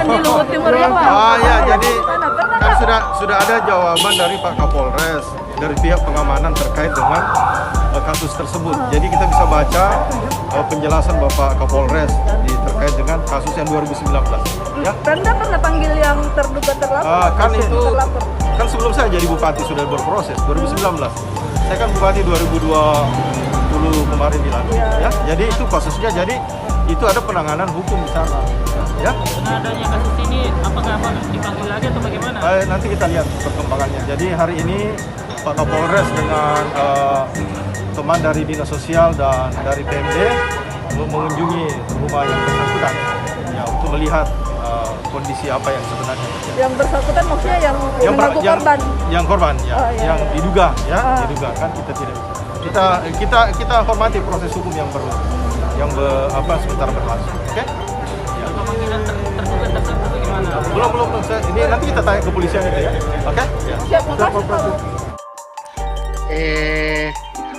di Luhut Timur ya Pak? Ya, jadi Gimana? Pernah kan nggak? sudah ada jawaban dari Pak Kapolres dari pihak pengamanan terkait dengan kasus tersebut. Jadi kita bisa baca penjelasan Bapak Kapolres terkait dengan kasus yang 2019. Ya. Pernah panggil yang terduga terlapor? Kan itu Terlapor. kan sebelum saya jadi bupati sudah berproses 2019. Saya kan bupati 2020 kemarin bilang. Ya. Jadi itu kasusnya itu ada penanganan hukum di sana. Ya. Dengan adanya kasus ini, apakah Abang dipanggil lagi atau bagaimana? Nanti kita lihat perkembangannya. Jadi hari ini Pak Kapolres dengan teman dari Dinas Sosial dan dari PMD mengunjungi rumah yang bersangkutan ya, untuk melihat kondisi apa yang sebenarnya terjadi. Yang bersangkutan maksudnya yang mengaku korban? Yang korban, ya, Oh, iya. yang diduga, diduga kan kita tidak. Kita hormati proses hukum yang sementara berlangsung. Oke? Ya. Pemanggilan terduga tersangka bagaimana? Belum. Ini nanti kita tanya ke polisian itu ya. Oke? Ya. Siap, makasih Pak.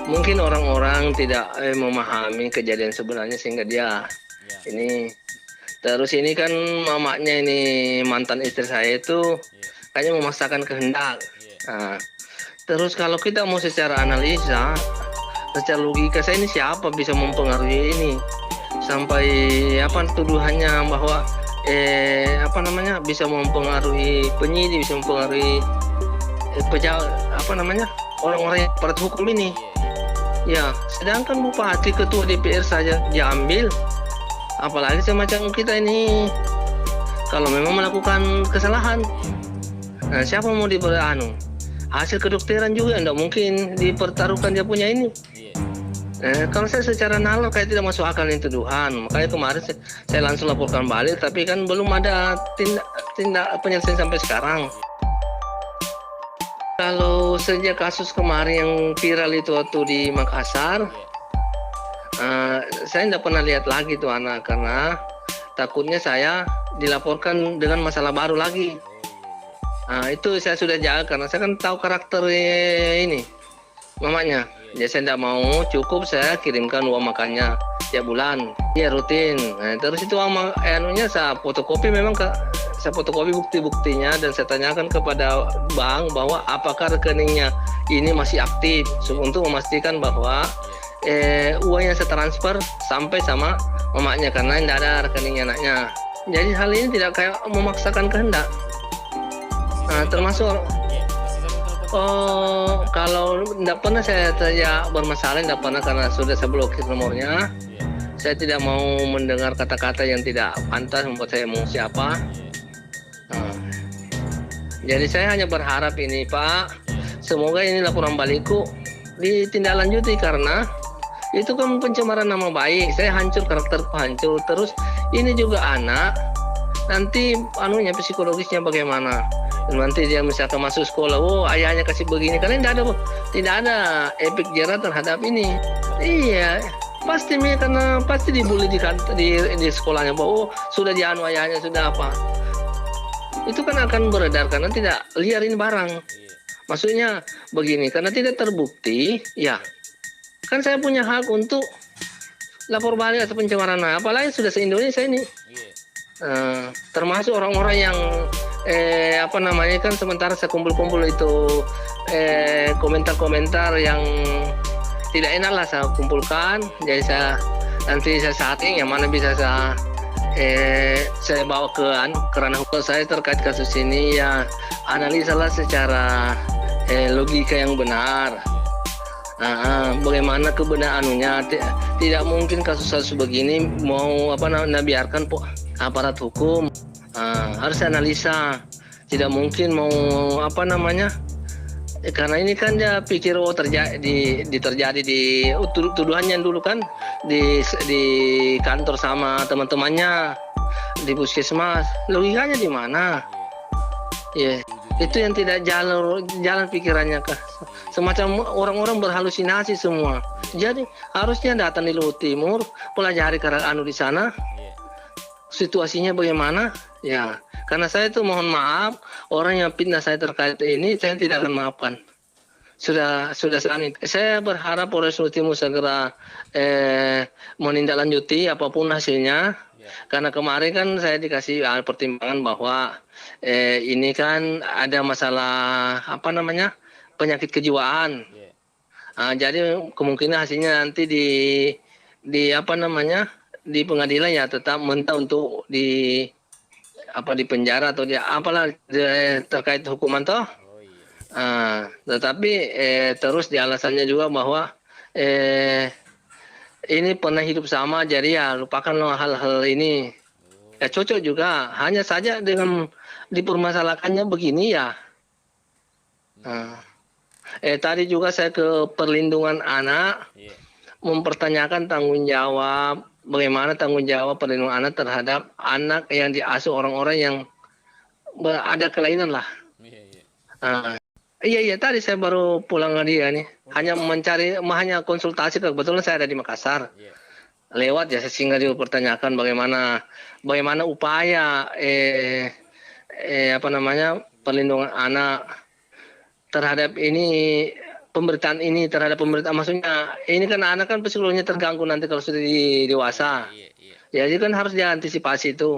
Mungkin orang-orang tidak memahami kejadian sebenarnya sehingga dia ini terus ini kan mamanya ini mantan istri saya itu kayaknya memaksakan kehendak. Nah, terus kalau kita mau secara analisa, secara logika saya ini siapa bisa mempengaruhi ini sampai tuduhannya bahwa bisa mempengaruhi penyidik, bisa mempengaruhi orang-orang yang aparat hukum ini. Ya, sedangkan bupati, ketua DPR saja diambil, apalagi semacam kita ini kalau memang melakukan kesalahan. Nah, siapa mau hasil kedokteran juga tidak mungkin dipertaruhkan dia punya ini. Kalau saya secara nalar kayak tidak masuk akal ini tuduhan, makanya kemarin saya langsung laporkan balik, tapi kan belum ada tindak penyelesaian sampai sekarang. Kalau sejak kasus kemarin yang viral itu waktu di Makassar, saya tidak pernah lihat lagi tuh anak karena takutnya saya dilaporkan dengan masalah baru lagi. Itu saya sudah jaga karena saya kan tahu karakter ini mamanya. Jadi saya tidak mau, cukup saya kirimkan uang makannya tiap bulan. Dia rutin. Terus itu saya fotokopi saya fotokopi bukti-buktinya dan saya tanyakan kepada bank bahwa apakah rekeningnya ini masih aktif untuk memastikan bahwa uang yang saya transfer sampai sama mamanya karena tidak ada rekeningnya anaknya. Jadi hal ini tidak kayak memaksakan kehendak. Termasuk kalau tidak pernah saya bermasalah, tidak pernah karena sudah saya blokir nomornya. Saya tidak mau mendengar kata-kata yang tidak pantas membuat saya emosi apa. Jadi saya hanya berharap ini Pak, semoga ini laporan balikku ditindaklanjuti karena itu kan pencemaran nama baik. Saya hancur, karakterku hancur. Terus ini juga anak, nanti psikologisnya bagaimana? Nanti dia misalkan masuk sekolah, ayahnya kasih begini, karena tidak ada efek jerah terhadap ini. Iya, pasti karena pasti dibully di sekolahnya bahwa sudah ayahnya sudah apa. Itu kan akan beredar karena tidak liarin barang. Maksudnya begini, karena tidak terbukti, ya kan saya punya hak untuk lapor balik atau pencemaran. Apalagi sudah se-Indonesia ini. Termasuk orang-orang yang kan sementara saya kumpul-kumpul itu komentar-komentar yang tidak enak lah saya kumpulkan. Jadi nanti saya setting yang mana bisa saya bawa ke kerana hukum saya terkait kasus ini, ya analisalah secara logika yang benar. Bagaimana kebenarannya? Tidak mungkin kasus-kasus begini mau biarkan aparat hukum. Harus analisa. Tidak mungkin mau karena ini kan dia pikir terjadi di tuduhannya dulu kan di kantor sama teman-temannya di puskesmas. Logikanya di mana? Itu yang tidak jalan pikirannya kah? Semacam orang-orang berhalusinasi semua. Jadi harusnya datang di Luhut Timur, pelajari di sana. Situasinya bagaimana? Ya, karena saya itu mohon maaf, orang yang fitnah saya terkait ini saya tidak akan maafkan. Sudah saya berharap Polres Luhut Timur segera menindaklanjuti apapun hasilnya. Karena kemarin kan saya dikasih pertimbangan bahwa ini kan ada masalah apa namanya penyakit kejiwaan. Jadi kemungkinan hasilnya nanti di apa namanya di pengadilan ya tetap mentah untuk di penjara atau dia apalah terkait hukuman toh. Tetapi terus di alasannya juga bahwa ini pernah hidup sama, jadi ya lupakanlah hal-hal ini. Ya cocok juga, hanya saja dengan dipermasalahkannya begini ya. Tadi juga saya ke perlindungan anak, mempertanyakan tanggung jawab, bagaimana tanggung jawab perlindungan anak terhadap anak yang diasuh orang-orang yang ada kelainan lah. Iya, tadi saya baru pulang dari dia nih. Hanya konsultasi, kebetulan saya ada di Makassar. Lewat ya sehingga dipertanyakan bagaimana upaya perlindungan anak terhadap ini pemberitaan maksudnya ini kan anak kan psikologinya terganggu nanti kalau sudah dewasa. Jadi kan harus diantisipasi itu.